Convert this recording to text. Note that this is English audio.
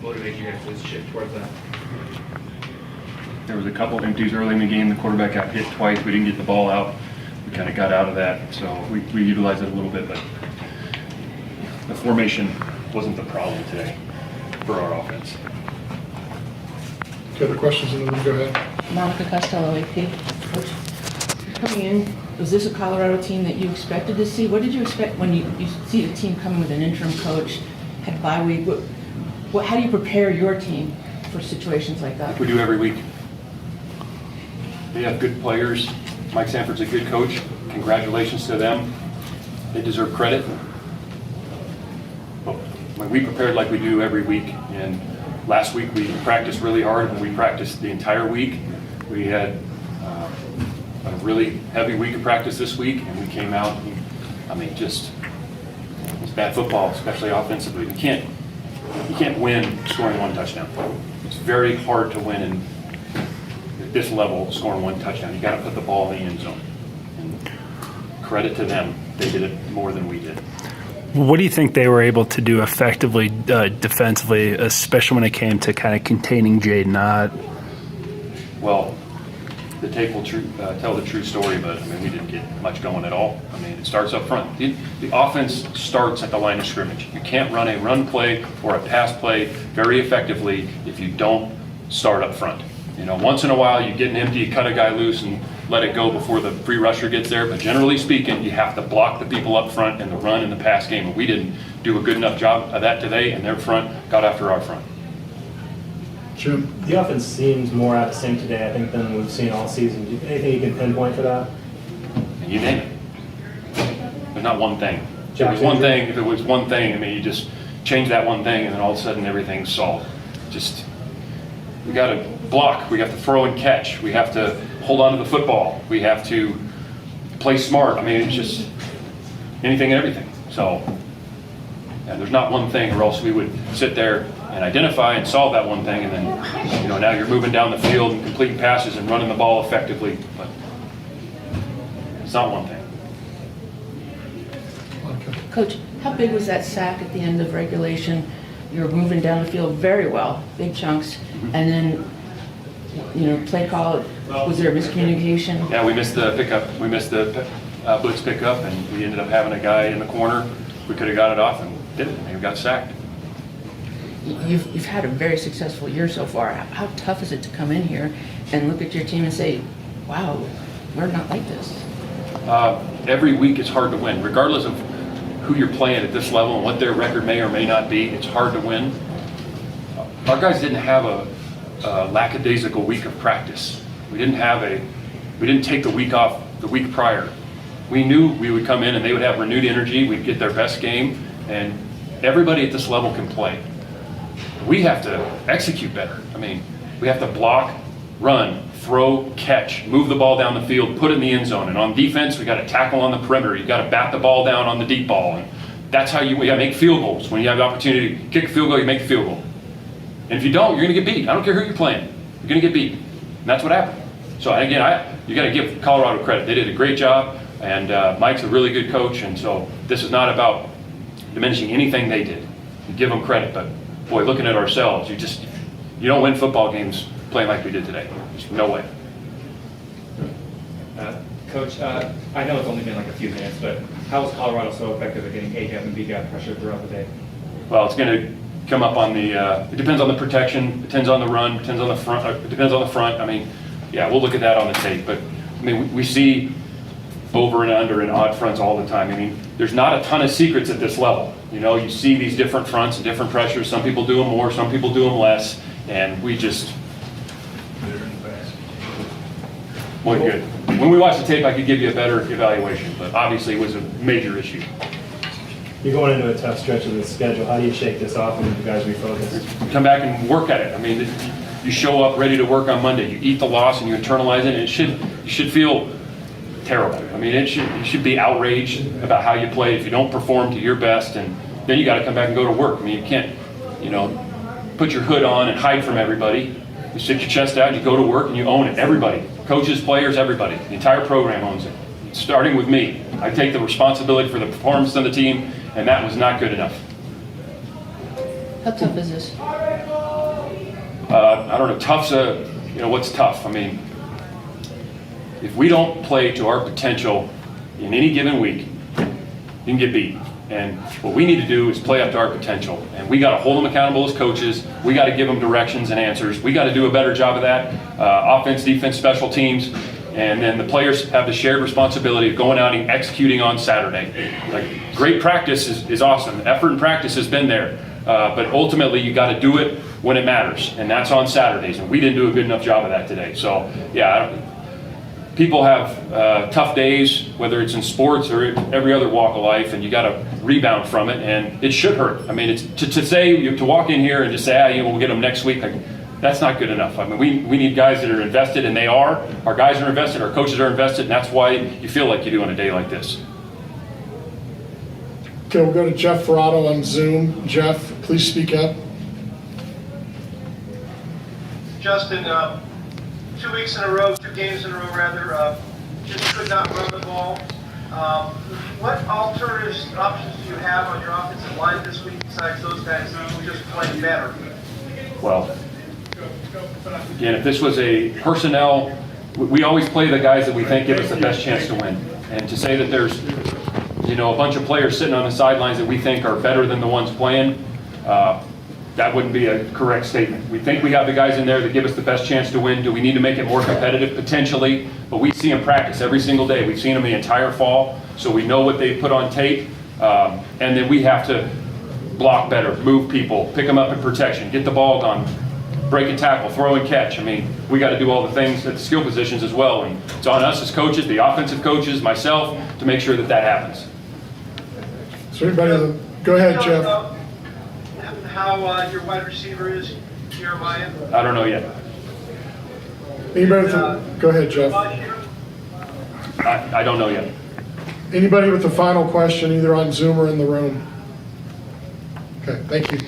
motivate you guys to shift towards that? There was a couple empties early in the game. The quarterback got hit twice. We didn't get the ball out. We kind of got out of that, so we utilized it a little bit, but the formation wasn't the problem today for our offense. Other questions in the room? Go ahead. Monica Costello, AP. Coach, coming in, was this a Colorado team that you expected to see? What did you expect when you see the team coming with an interim coach, had bye week? How do you prepare your team for situations like that? We do every week. They have good players. Mike Sanford's a good coach. Congratulations to them. They deserve credit. But when we prepared like we do every week, and last week we practiced really hard, and we practiced the entire week. We had a really heavy week of practice this week, and we came out, and, I mean, just, it's bad football, especially offensively. You can't win scoring one touchdown. It's very hard to win in at this level, scoring one touchdown. You got to put the ball in the end zone. And credit to them, they did it more than we did. What do you think they were able to do effectively defensively, especially when it came to kind of containing Jaden Ott? Well, the tape will tell the true story, but I mean, we didn't get much going at all. I mean, it starts up front. The offense starts at the line of scrimmage. You can't run a run play or a pass play very effectively if you don't start up front. You know, once in a while you get an empty, you cut a guy loose and let it go before the free rusher gets there, but generally speaking, you have to block the people up front in the run and the pass game. And we didn't do a good enough job of that today, and their front got after our front. Jim? The offense seems more out of sync today, I think, than we've seen all season. Anything you can pinpoint for that? And you name it. There's not one thing. If it was one thing, I mean, you just change that one thing, and then all of a sudden everything's solved. Just, we got to block. We have to throw and catch. We have to hold on to the football. We have to play smart. I mean, it's just anything and everything. So, yeah, there's not one thing, or else we would sit there and identify and solve that one thing, and then, you know, now you're moving down the field and completing passes and running the ball effectively. But it's not one thing. Coach, how big was that sack at the end of regulation? You were moving down the field very well, big chunks, and then, you know, play call, was there a miscommunication? Yeah, we missed the pickup. We missed the blitz pickup, and we ended up having a guy in the corner. We could have got it off and didn't, and we got sacked. You've had a very successful year so far. How tough is it to come in here and look at your team and say, wow, we're not like this? Every week it's hard to win, regardless of who you're playing at this level and what their record may or may not be. It's hard to win. Our guys didn't have a lackadaisical week of practice. We didn't take the week off the week prior. We knew we would come in and they would have renewed energy. We'd get their best game, and everybody at this level can play. We have to execute better. I mean, we have to block, run, throw, catch, move the ball down the field, put it in the end zone. And on defense, we got to tackle on the perimeter. You got to bat the ball down on the deep ball. And that's how we got to make field goals. When you have the opportunity to kick a field goal, you make the field goal. And if you don't, you're going to get beat. I don't care who you're playing. You're going to get beat. And that's what happened. So again, you got to give Colorado credit. They did a great job, and Mike's a really good coach. And so this is not about diminishing anything they did. You give them credit, but boy, looking at ourselves, you don't win football games playing like we did today. There's no way. Coach, I know it's only been like a few minutes, but how was Colorado so effective at getting A-gap and B-gap pressure throughout the day? Well, it's going to come up on the. It depends on the protection. Depends on the run. Depends on the front. It depends on the front. I mean, yeah, we'll look at that on the tape. But I mean, we see over and under and odd fronts all the time. I mean, there's not a ton of secrets at this level. You know, you see these different fronts and different pressures. Some people do them more. Some people do them less. And we just. Boy, good. When we watch the tape, I could give you a better evaluation, but obviously it was a major issue. You're going into a tough stretch of the schedule. How do you shake this off and you guys refocus? Come back and work at it. I mean, you show up ready to work on Monday. You eat the loss and you internalize it, and you should feel terrible. I mean, you should be outraged about how you played if you don't perform to your best, and then you got to come back and go to work. I mean, you can't, put your hood on and hide from everybody. You stick your chest out, you go to work, and you own it. Everybody, coaches, players, everybody. The entire program owns it, starting with me. I take the responsibility for the performance of the team, and that was not good enough. How tough is this? I don't know, tough's what's tough? I mean, if we don't play to our potential in any given week, you can get beat. And what we need to do is play up to our potential. And we got to hold them accountable as coaches. We got to give them directions and answers. We got to do a better job of that. Offense, defense, special teams. And then the players have the shared responsibility of going out and executing on Saturday. Like, great practice is awesome. Effort and practice has been there. But ultimately, you got to do it when it matters. And that's on Saturdays. And we didn't do a good enough job of that today. So, yeah, people have tough days, whether it's in sports or every other walk of life, and you got to rebound from it, and it should hurt. I mean, it's to walk in here and just say, we'll get them next week. Like, that's not good enough. I mean, we need guys that are invested, and they are. Our guys are invested, our coaches are invested, and that's why you feel like you do on a day like this. Okay, we'll go to Jeff Ferrato on Zoom. Jeff, please speak up. Justin, 2 weeks in a row, 2 games in a row rather, just could not run the ball. What alternative options do you have on your offensive line this week besides those guys who just play better? Well, again, if this was a personnel, we always play the guys that we think give us the best chance to win. And to say that there's, a bunch of players sitting on the sidelines that we think are better than the ones playing, that wouldn't be a correct statement. We think we have the guys in there that give us the best chance to win. Do we need to make it more competitive? Potentially, but we see them practice every single day. We've seen them the entire fall, so we know what they put on tape. And then we have to block better, move people, pick them up in protection, get the ball done, break and tackle, throw and catch. I mean, we got to do all the things at the skill positions as well. And it's on us as coaches, the offensive coaches, myself, to make sure that that happens. So anybody, go ahead, Jeff. How your wide receiver is, Jeremiah? I don't know yet. Anybody with go ahead, Jeff. I don't know yet. Anybody with the final question, either on Zoom or in the room? Okay, thank you.